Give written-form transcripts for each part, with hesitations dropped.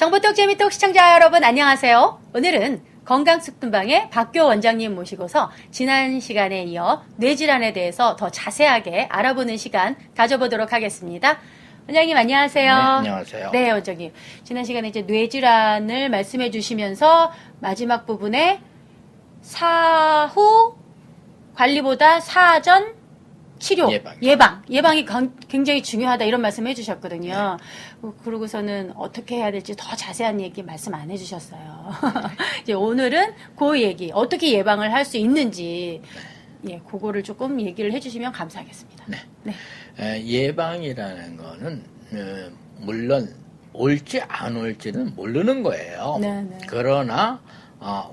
정보톡 재미톡 시청자 여러분 안녕하세요. 오늘은 건강숙둔방의 박교 원장님 모시고서 지난 시간에 이어 뇌질환에 대해서 더 자세하게 알아보는 시간 가져보도록 하겠습니다. 원장님 안녕하세요. 네, 안녕하세요. 네, 원장님. 지난 시간에 이제 뇌질환을 말씀해 주시면서 마지막 부분에 사후 관리보다 사전 치료, 예방이 굉장히 중요하다 이런 말씀 해주셨거든요. 네. 그러고서는 어떻게 해야 될지 더 자세한 얘기 말씀 안 해주셨어요. 이제 오늘은 그 얘기, 어떻게 예방을 할 수 있는지, 예, 그거를 조금 얘기를 해주시면 감사하겠습니다. 네. 네. 예방이라는 거는 물론 올지 안 올지는 모르는 거예요. 네, 네. 그러나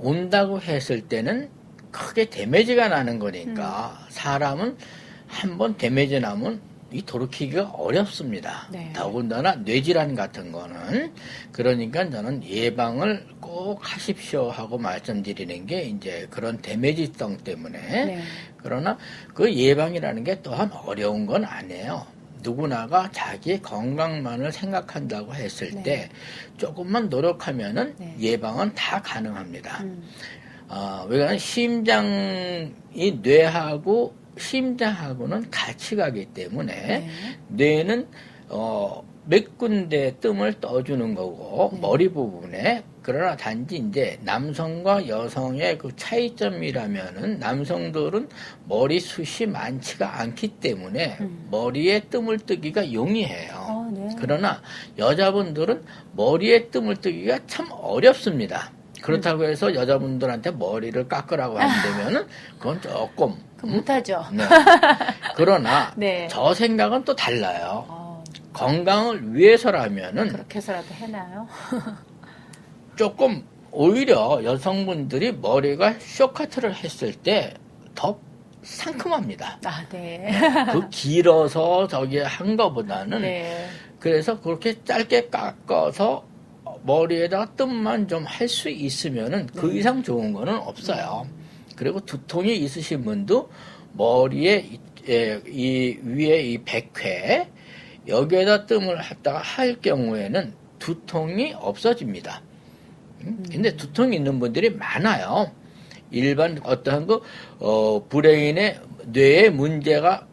온다고 했을 때는 크게 데미지가 나는 거니까 사람은 한번 데미지 나면 이 돌이키기가 어렵습니다. 네. 더군다나 뇌질환 같은 거는 그러니까 저는 예방을 꼭 하십시오 하고 말씀드리는 게 이제 그런 데미지성 때문에 네. 그러나 그 예방이라는 게 또한 어려운 건 아니에요. 누구나가 자기 건강만을 생각한다고 했을 네. 때 조금만 노력하면은 네. 예방은 다 가능합니다. 왜냐하면 심장이 뇌하고 심장하고는 같이 가기 때문에 네. 뇌는 몇 군데 뜸을 떠주는 거고 네. 머리 부분에 그러나 단지 이제 남성과 여성의 그 차이점이라면은 남성들은 머리숱이 많지가 않기 때문에 머리에 뜸을 뜨기가 용이해요. 네. 그러나 여자분들은 머리에 뜸을 뜨기가 참 어렵습니다. 그렇다고 해서 여자분들한테 머리를 깎으라고 한다면은 그건 조금 못하죠. 네. 그러나 네. 저 생각은 또 달라요. 건강을 위해서라면은 그렇게 해서라도 해놔요. 조금 오히려 여성분들이 머리가 쇼커트를 했을 때 더 상큼합니다. 네. 그 길어서 저기 한 거보다는 네. 그래서 그렇게 짧게 깎아서 머리에다가 뜸만 좀 할 수 있으면은 그 이상 좋은 거는 없어요. 그리고 두통이 있으신 분도 머리에 이 위에 이 백회 여기에다 뜸을 했다가 할 경우에는 두통이 없어집니다. 근데 두통이 있는 분들이 많아요. 일반 어떠한 브레인에 뇌에 문제가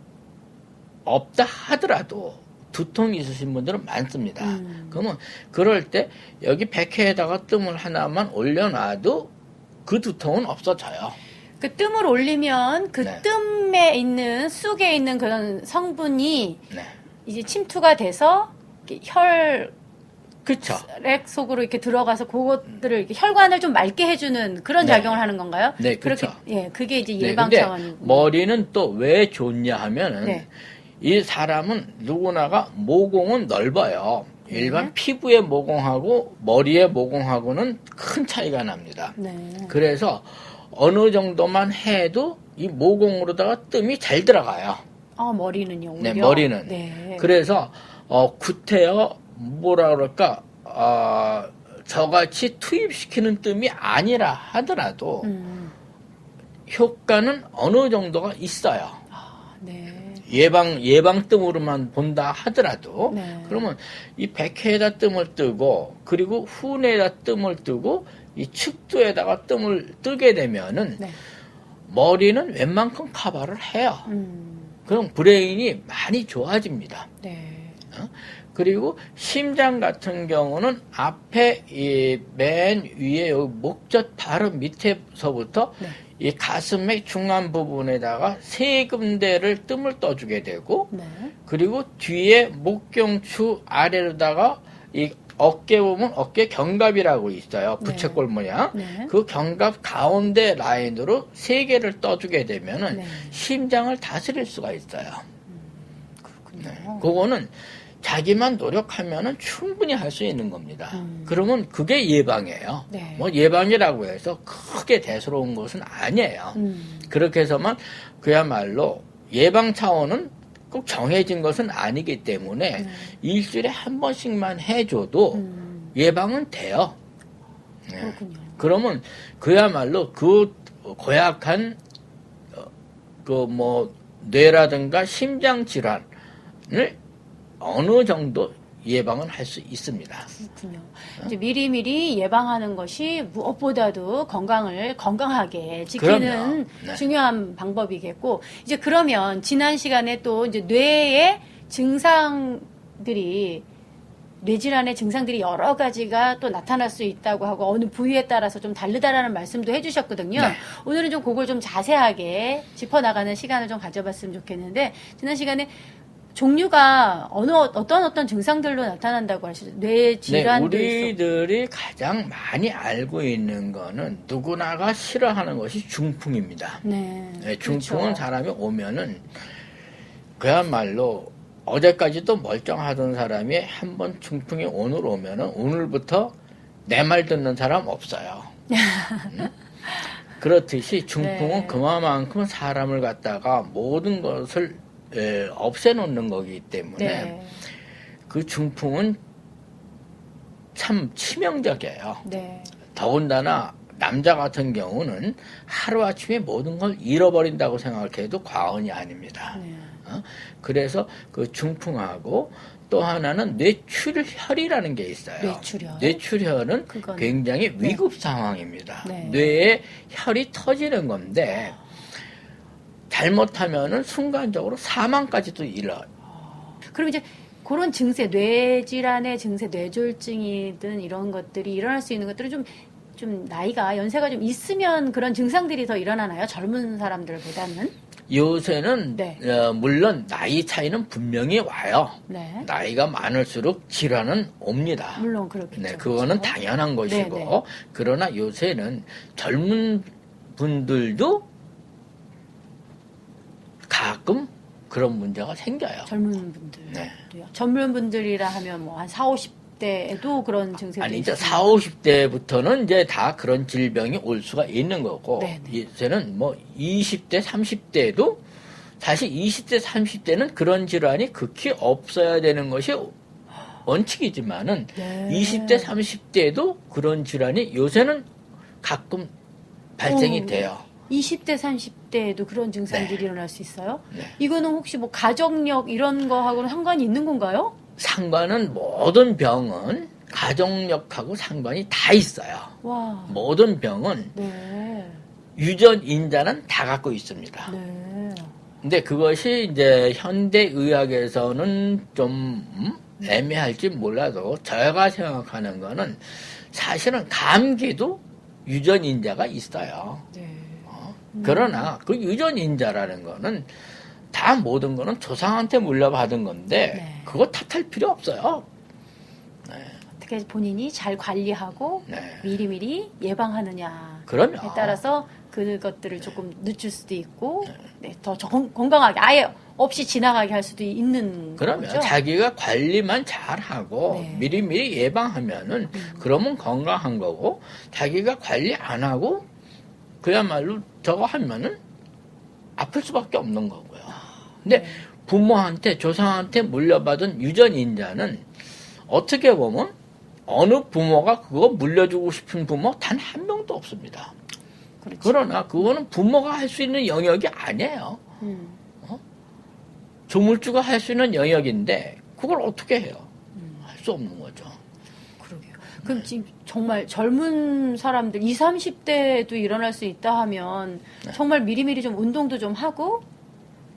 없다 하더라도 두통이 있으신 분들은 많습니다. 그러면 그럴 때 여기 백회에다가 뜸을 하나만 올려놔도 그 두통은 없어져요. 그 뜸을 올리면 그 네. 뜸에 있는 쑥에 있는 그런 성분이 네. 이제 침투가 돼서 혈액 그렇죠. 속으로 이렇게 들어가서 그것들을 이렇게 혈관을 좀 맑게 해주는 그런 네. 작용을 하는 건가요? 네, 그렇죠. 예, 그게 이제 네, 예방 근데 차원이고. 머리는 또 왜 좋냐 하면은 네. 이 사람은 누구나가 모공은 넓어요. 일반 피부의 모공하고 머리의 모공하고는 큰 차이가 납니다. 네. 그래서 어느 정도만 해도 이 모공으로다가 뜸이 잘 들어가요. 머리는요, 오히려? 네, 머리는. 네. 그래서 구태여 뭐라 그럴까 저같이 투입시키는 뜸이 아니라 하더라도 효과는 어느 정도가 있어요. 네. 예방 뜸으로만 본다 하더라도 네. 그러면 이 백회에다 뜸을 뜨고 그리고 후내에다 뜸을 뜨고 이 측두에다가 뜸을 뜨게 되면은 네. 머리는 웬만큼 커버를 해요. 그럼 브레인이 많이 좋아집니다. 네. 그리고 심장 같은 경우는 앞에 이 맨 위에 여기 목젖 바로 밑에서부터 네. 이 가슴의 중간 부분에다가 세 군데를 뜸을 떠주게 되고 네. 그리고 뒤에 목경추 아래로다가 이 어깨 보면 어깨 견갑이라고 있어요. 부채꼴 모양. 네. 그 견갑 가운데 라인으로 세 개를 떠주게 되면은 네. 심장을 다스릴 수가 있어요. 그렇군요. 그거는 자기만 노력하면은 충분히 할 수 있는 겁니다. 그러면 그게 예방이에요. 네. 뭐 예방이라고 해서 크게 대수로운 것은 아니에요. 그렇게 해서만 그야말로 예방 차원은 꼭 정해진 것은 아니기 때문에 일주일에 한 번씩만 해줘도 예방은 돼요. 네. 그렇군요. 그러면 그야말로 그 고약한 그 뭐 뇌라든가 심장 질환을 어느 정도 예방은 할 수 있습니다. 그렇군요. 이제 미리미리 예방하는 것이 무엇보다도 건강하게 지키는 네. 중요한 방법이겠고, 이제 그러면 지난 시간에 또 이제 뇌의 증상들이 뇌질환의 증상들이 여러 가지가 또 나타날 수 있다고 하고 어느 부위에 따라서 좀 다르다라는 말씀도 해주셨거든요. 네. 오늘은 좀 그걸 좀 자세하게 짚어나가는 시간을 좀 가져봤으면 좋겠는데, 지난 시간에 종류가 어떤 증상들로 나타난다고 하셨죠? 뇌 질환도 우리들이 가장 많이 알고 있는 거는 누구나가 싫어하는 것이 중풍입니다. 네, 중풍은 그렇죠. 사람이 오면은 그야말로 어제까지도 멀쩡하던 사람이 한번 중풍이 오늘 오면은 오늘부터 내 말 듣는 사람 없어요. 그렇듯이 중풍은 네. 그만큼 사람을 갖다가 모든 것을 없애놓는 거기 때문에 네. 그 중풍은 참 치명적이에요. 네. 더군다나 남자 같은 경우는 하루아침에 모든 걸 잃어버린다고 생각해도 과언이 아닙니다. 네. 그래서 그 중풍하고 또 하나는 뇌출혈이라는 게 있어요. 뇌출혈? 뇌출혈은 그건- 굉장히 위급 상황입니다. 네. 뇌에 혈이 터지는 건데 잘못하면은 순간적으로 사망까지도 이뤄요. 그럼 이제 그런 증세, 뇌질환의 증세, 뇌졸중이든 이런 것들이 일어날 수 있는 것들은 좀 나이가, 연세가 좀 있으면 그런 증상들이 더 일어나나요? 젊은 사람들보다는? 요새는 네. 물론 나이 차이는 분명히 와요. 네. 나이가 많을수록 질환은 옵니다. 물론 그렇겠죠. 네, 그거는 그렇죠? 당연한 것이고 네, 네. 그러나 요새는 젊은 분들도 가끔 그런 문제가 생겨요. 젊은 분들. 네. 젊은 분들이라 하면 뭐 한 40, 50대에도 그런 증세들이 아니 이제 있으면- 40, 50대부터는 이제 다 그런 질병이 올 수가 있는 거고 네, 네. 이제는 뭐 20대, 30대도 사실 20대, 30대는 그런 질환이 극히 없어야 되는 것이 원칙이지만은 네. 20대, 30대도 그런 질환이 요새는 가끔 발생이 오. 돼요. 20대, 30대에도 그런 증상들이 네. 일어날 수 있어요? 네. 이거는 혹시 뭐 가족력 이런 거하고는 상관이 있는 건가요? 상관은 모든 병은 가족력하고 상관이 다 있어요. 와. 모든 병은 네. 유전인자는 다 갖고 있습니다. 네. 근데 그것이 이제 현대의학에서는 좀 애매할지 몰라도 제가 생각하는 거는 사실은 감기도 유전인자가 있어요. 네. 그러나 그 유전인자라는 거는 다 모든 거는 조상한테 물려받은 건데 네. 그거 탓할 필요 없어요. 어떻게 본인이 잘 관리하고 네. 미리미리 예방하느냐에 그러면 따라서 그것들을 조금 늦출 수도 있고 네, 더 건강하게 아예 없이 지나가게 할 수도 있는 그러면 거죠. 자기가 관리만 잘하고 네. 미리미리 예방하면은 그러면 건강한 거고 자기가 관리 안 하고 그야말로 저거 하면은 아플 수밖에 없는 거고요. 근데 부모한테 조상한테 물려받은 유전인자는 어떻게 보면 어느 부모가 그거 물려주고 싶은 부모 단 한 명도 없습니다. 그렇죠. 그러나 그거는 부모가 할 수 있는 영역이 아니에요. 조물주가 할 수 있는 영역인데 그걸 어떻게 해요? 할 수 없는 거죠. 그러게요. 그럼 지금 정말 젊은 사람들 20, 30대에도 일어날 수 있다 하면 정말 미리미리 좀 운동도 좀 하고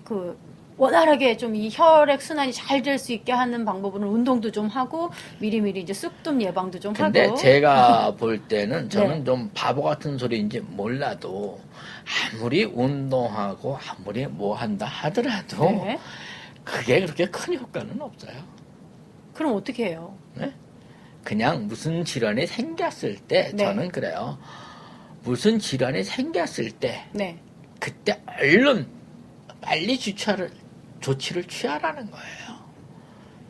그 원활하게 좀 이 혈액 순환이 잘 될 수 있게 하는 방법으로 운동도 좀 하고 미리미리 이제 쑥뜸 예방도 좀 근데 하고. 제가 볼 때는 저는 네. 좀 바보 같은 소리인지 몰라도 아무리 운동하고 아무리 뭐 한다 하더라도 네. 그게 그렇게 큰 효과는 없어요. 그럼 어떻게 해요? 네? 그냥 무슨 질환이 생겼을 때 네. 저는 그래요. 무슨 질환이 생겼을 때 네. 그때 얼른 빨리 조치를 취하라는 거예요.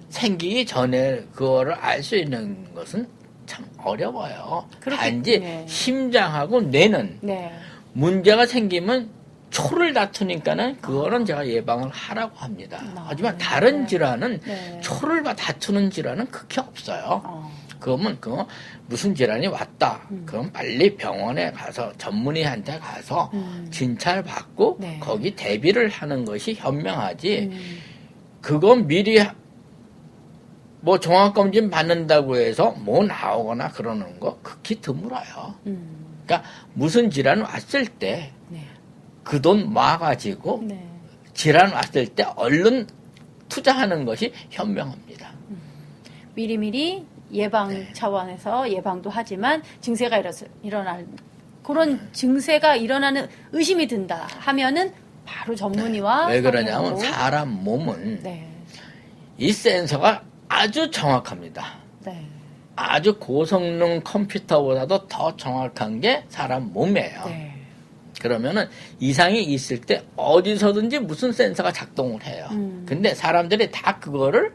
생기기 전에 그거를 알 수 있는 것은 참 어려워요. 단지 네. 심장하고 뇌는 네. 문제가 생기면 초를 다투니까는 그거는 제가 예방을 하라고 합니다. 하지만 네. 다른 질환은 네. 초를 다투는 질환은 극히 없어요. 그러면 그 무슨 질환이 왔다. 그럼 빨리 병원에 가서 전문의한테 가서 진찰 받고 네. 거기 대비를 하는 것이 현명하지. 그건 미리 뭐 종합검진 받는다고 해서 뭐 나오거나 그러는 거 극히 드물어요. 그러니까 무슨 질환 왔을 때 그 돈 모아가지고 네. 질환 왔을 때 얼른 투자하는 것이 현명합니다. 미리미리 예방 차원에서 예방도 하지만 증세가 일어날 그런 증세가 일어나는 의심이 든다 하면은 바로 전문의와 왜 그러냐면 상의하고. 사람 몸은 네. 이 센서가 아주 정확합니다. 네. 아주 고성능 컴퓨터보다도 더 정확한 게 사람 몸이에요. 네. 그러면은 이상이 있을 때 어디서든지 무슨 센서가 작동을 해요. 근데 사람들이 다 그거를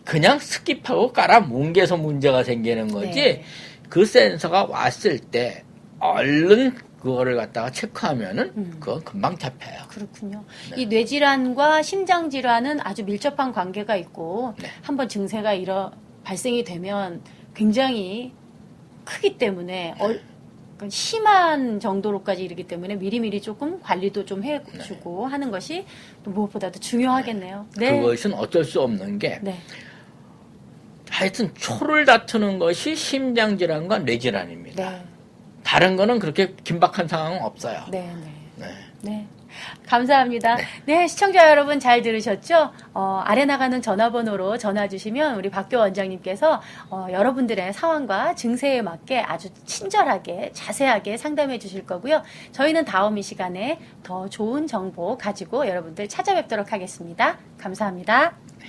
그냥 스킵하고 깔아 뭉개서 문제가 생기는 거지. 네. 그 센서가 왔을 때 얼른 그거를 갖다가 체크하면은 그건 금방 잡혀요. 그렇군요. 네. 이 뇌질환과 심장질환은 아주 밀접한 관계가 있고 네. 한번 증세가 발생이 되면 굉장히 크기 때문에 심한 정도로까지 이르기 때문에 미리미리 조금 관리도 좀 해주고 하는 것이 또 무엇보다도 중요하겠네요. 네. 그것은 어쩔 수 없는 게 네. 하여튼 초를 다투는 것이 심장질환과 뇌질환입니다. 네. 다른 거는 그렇게 긴박한 상황은 없어요. 네. 네. 네. 네. 감사합니다. 네, 시청자 여러분 잘 들으셨죠? 아래 나가는 전화번호로 전화 주시면 우리 박교 원장님께서 여러분들의 상황과 증세에 맞게 아주 친절하게 자세하게 상담해 주실 거고요. 저희는 다음 이 시간에 더 좋은 정보 가지고 여러분들 찾아뵙도록 하겠습니다. 감사합니다. 네.